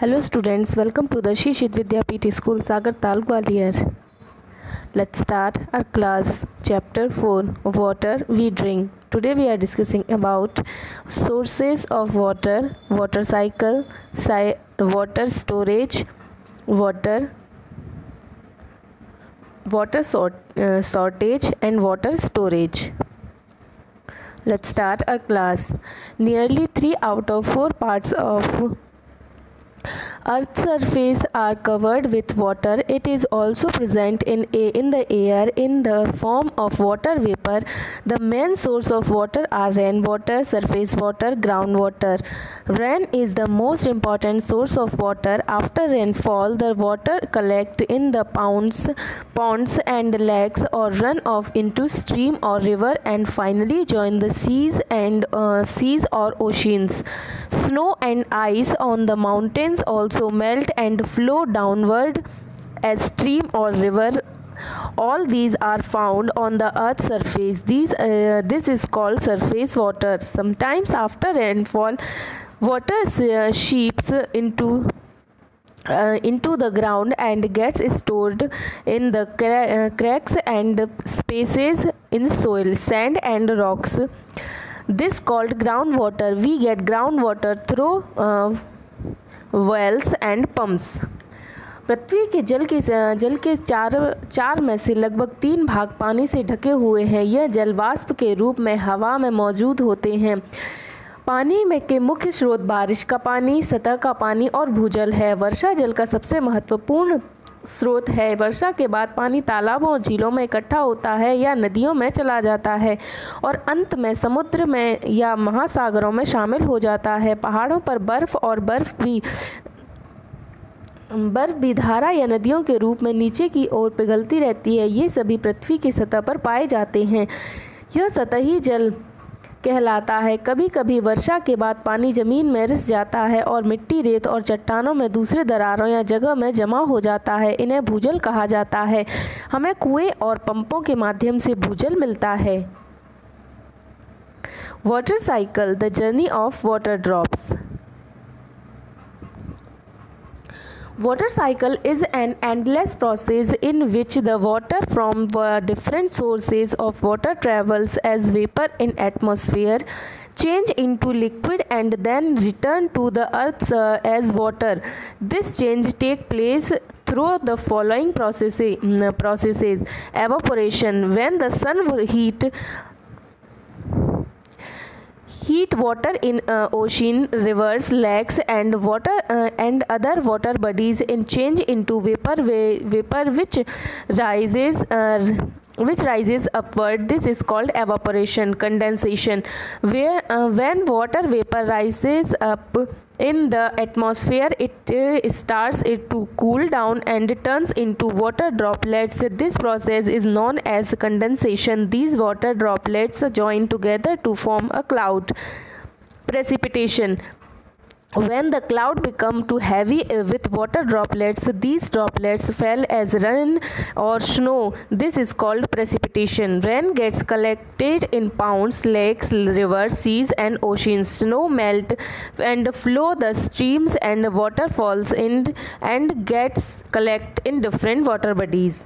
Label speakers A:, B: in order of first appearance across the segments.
A: Hello students, welcome to the Shishit Vidyapeeth School Sagartal Gwalior. Let's start our class. Chapter 4, Water we drink. Today we are discussing about sources of water, water cycle, water storage, water shortage and water storage. Let's start our class. Nearly 3 out of 4 parts of Earth's surface are covered with water. It is also present in the air in the form of water vapor. The main source of water are rainwater, surface water, groundwater. Rain is the most important source of water. After rainfall, the water collects in the ponds and lakes or run off into stream or river and finally join the seas or oceans. Snow and ice on the mountains also melt and flow downward as stream or river. All these are found on the earth's surface. This is called surface water. Sometimes after rainfall, water seeps into the ground and gets stored in the cracks and spaces in soil, sand and rocks. This called groundwater. We get groundwater through wells and pumps. पृथ्वी के जल के चार में से लगभग 3 भाग पानी से ढके हुए हैं। यह जल वाष्प के रूप में हवा में मौजूद होते हैं। पानी में के मुख्य स्रोत बारिश का पानी, सतह का पानी और भूजल है। वर्षा जल का सबसे महत्वपूर्ण स्रोत है। वर्षा के बाद पानी तालाबों और झीलों में इकट्ठा होता है या नदियों में चला जाता है और अंत में समुद्र में या महासागरों में शामिल हो जाता है। पहाड़ों पर बर्फ भी धारा या नदियों के रूप में नीचे की ओर पिघलती रहती है। ये सभी पृथ्वी की सतह पर पाए जाते हैं। यह सतही जल कहलाता है। कभी कभी वर्षा के बाद पानी जमीन में रिस जाता है और मिट्टी, रेत और चट्टानों में दूसरे दरारों या जगह में जमा हो जाता है। इन्हें भूजल कहा जाता है। हमें कुएं और पंपों के माध्यम से भूजल मिलता है। Water cycle, the journey of water drops. Water cycle is an endless process in which the water from different sources of water travels as vapor in atmosphere, change into liquid and then return to the earth as water. This change takes place through the following processes. Evaporation, when the sun heat water in ocean, rivers, lakes and other water bodies and change into vapor which rises upward. This is called evaporation. Condensation, when water vapor rises up in the atmosphere, it starts to cool down and turns into water droplets. This process is known as condensation. These water droplets join together to form a cloud. Precipitation, when the cloud becomes too heavy with water droplets, these droplets fall as rain or snow. This is called precipitation. Rain gets collected in ponds, lakes, rivers, seas and oceans. Snow melt and flow the streams and waterfalls and gets collected in different water bodies.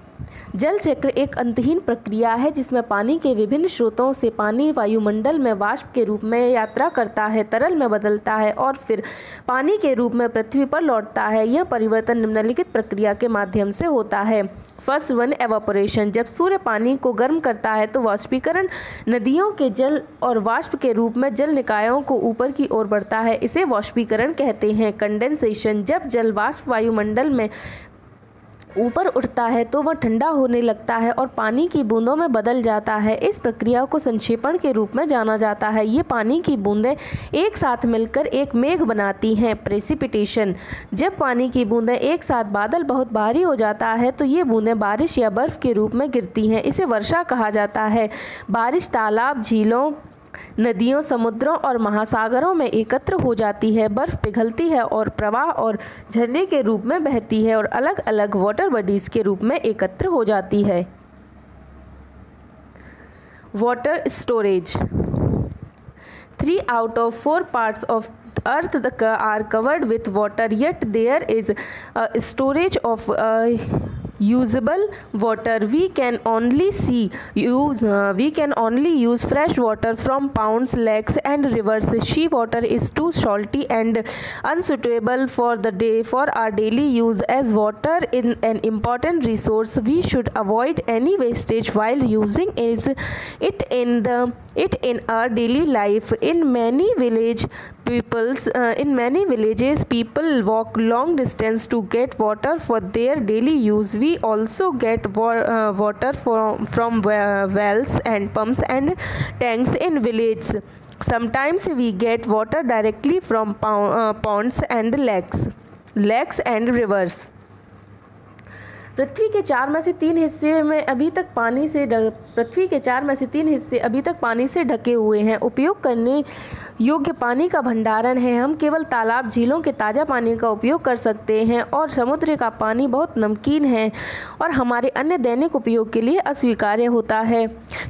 A: जल चक्र एक अंतहीन प्रक्रिया है जिसमें पानी के विभिन्न स्रोतों से पानी वायुमंडल में वाष्प के रूप में यात्रा करता है, तरल में बदलता है और फिर पानी के रूप में पृथ्वी पर लौटता है। यह परिवर्तन निम्नलिखित प्रक्रिया के माध्यम से होता है। First one, evaporation. जब सूर्य पानी को गर्म करता है तो वाष्पीकरण नदियों के जल और वाष्प के रूप में जल निकायों को ऊपर की ओर बढ़ता है। इसे वाष्पीकरण कहते हैं। कंडेंसेशन, जब जल वाष्प वायुमंडल में ऊपर उठता है तो वह ठंडा होने लगता है और पानी की बूंदों में बदल जाता है। इस प्रक्रिया को संक्षेपण के रूप में जाना जाता है। ये पानी की बूंदें एक साथ मिलकर एक मेघ बनाती हैं। प्रेसिपिटेशन, जब पानी की बूंदें एक साथ बादल बहुत भारी हो जाता है तो ये बूंदें बारिश या बर्फ़ के रूप में गिरती हैं। इसे वर्षा कहा जाता है। बारिश तालाब, झीलों, नदियों, समुद्रों और महासागरों में एकत्र हो जाती है। बर्फ़ पिघलती है और प्रवाह और झरने के रूप में बहती है और अलग अलग वाटर बॉडीज़ के रूप में एकत्र हो जाती है। Water storage, 3 out of 4 parts of earth are covered with water, yet there is a storage of usable water. We can only use fresh water from ponds, lakes and rivers. Sea water is too salty and unsuitable for our daily use. As water is an important resource, we should avoid any wastage while using it in our daily life. In many villages, people walk long distance to get water for their daily use. We also get water from wells and pumps and tanks in villages. Sometimes we get water directly from ponds and lakes and rivers. पृथ्वी के 4 में से 3 हिस्से अभी तक पानी से ढके हुए हैं। उपयोग करने योग्य पानी का भंडारण है। हम केवल तालाब, झीलों के ताज़ा पानी का उपयोग कर सकते हैं और समुद्र का पानी बहुत नमकीन है और हमारे अन्य दैनिक उपयोग के लिए अस्वीकार्य होता है।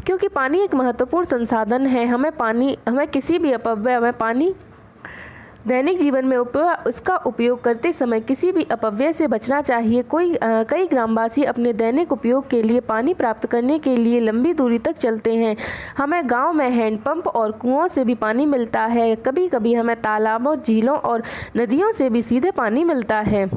A: क्योंकि पानी एक महत्वपूर्ण संसाधन है, हमें किसी भी अपव्यय में पानी दैनिक जीवन में उसका उपयोग करते समय किसी भी अपव्यय से बचना चाहिए। कई ग्रामवासी अपने दैनिक उपयोग के लिए पानी प्राप्त करने के लिए लंबी दूरी तक चलते हैं। हमें गांव में हैंडपंप और कुओं से भी पानी मिलता है। कभी कभी हमें तालाबों, झीलों और नदियों से भी सीधे पानी मिलता है।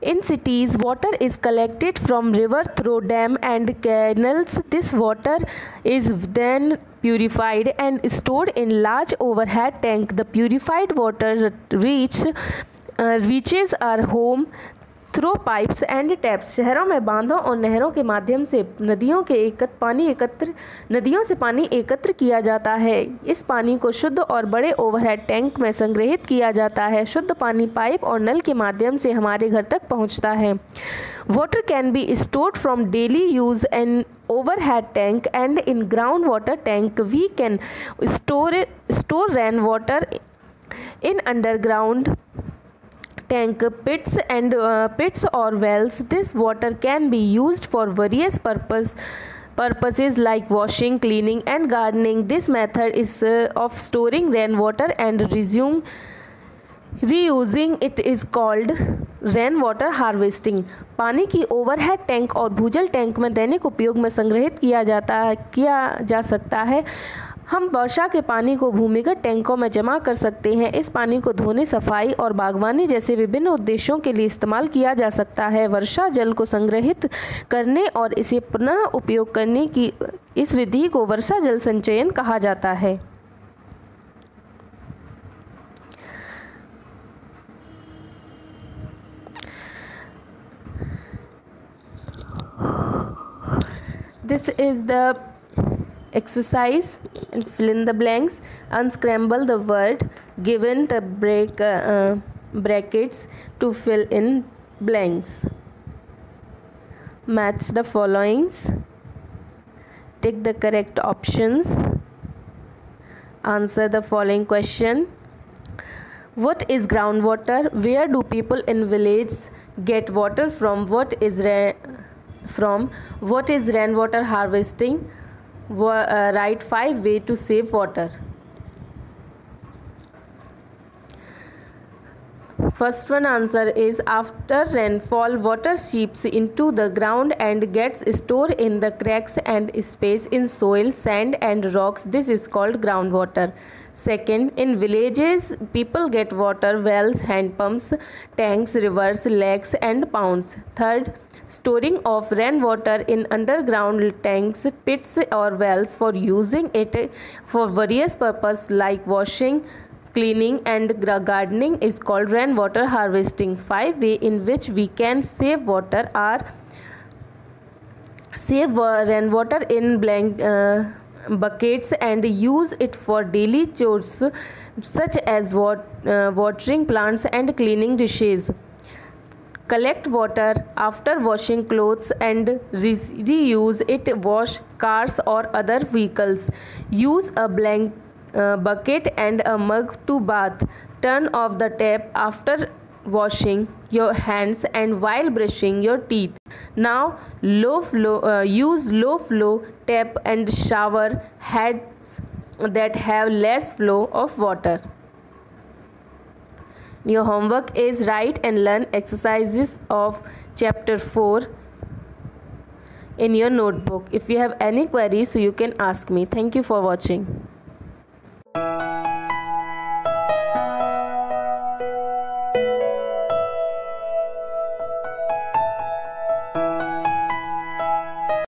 A: In cities, water is collected from river through dam and canals. This water is then purified and stored in large overhead tank. The purified water reaches our home through pipes and taps. शहरों में बांधों और नहरों के माध्यम से नदियों से पानी एकत्र किया जाता है। इस पानी को शुद्ध और बड़े ओवरहेड टैंक में संग्रहित किया जाता है। शुद्ध पानी पाइप और नल के माध्यम से हमारे घर तक पहुंचता है। Water can be stored from daily use and overhead tank and in groundwater tank. We can store rainwater in underground tank, pits or wells. This water can be used for various purposes like washing, cleaning and gardening. This method is of storing rainwater and reusing it is called rain harvesting. पानी की overhead tank और भूजल tank में दैनिक उपयोग में संग्रहित किया जा सकता है। हम वर्षा के पानी को भूमिगत टैंकों में जमा कर सकते हैं। इस पानी को धोने, सफाई और बागवानी जैसे विभिन्न उद्देश्यों के लिए इस्तेमाल किया जा सकता है। वर्षा जल को संग्रहित करने और इसे पुनः उपयोग करने की इस विधि को वर्षा जल संचयन कहा जाता है। This is the exercise and fill in the blanks. Unscramble the word given the brackets to fill in blanks. Match the followings. Tick the correct options. Answer the following question. What is groundwater? Where do people in villages get water from? What is rainwater harvesting? Write 5 ways to save water. First one answer is after rainfall, water seeps into the ground and gets stored in the cracks and space in soil, sand and rocks. This is called groundwater. Second, in villages, people get water wells, hand pumps, tanks, rivers, lakes and ponds. Third, storing of rainwater in underground tanks, pits or wells for using it for various purposes like washing, cleaning and gardening is called rainwater harvesting. 5 ways in which we can save water are: save rainwater in buckets and use it for daily chores such as watering plants and cleaning dishes. Collect water after washing clothes and reuse it, wash cars or other vehicles. Use a bucket and a mug to bath. Turn off the tap after washing your hands and while brushing your teeth. Now use low flow tap and shower heads that have less flow of water. Your homework is write and learn exercises of chapter 4 in your notebook. If you have any queries, so you can ask me. Thank you for watching.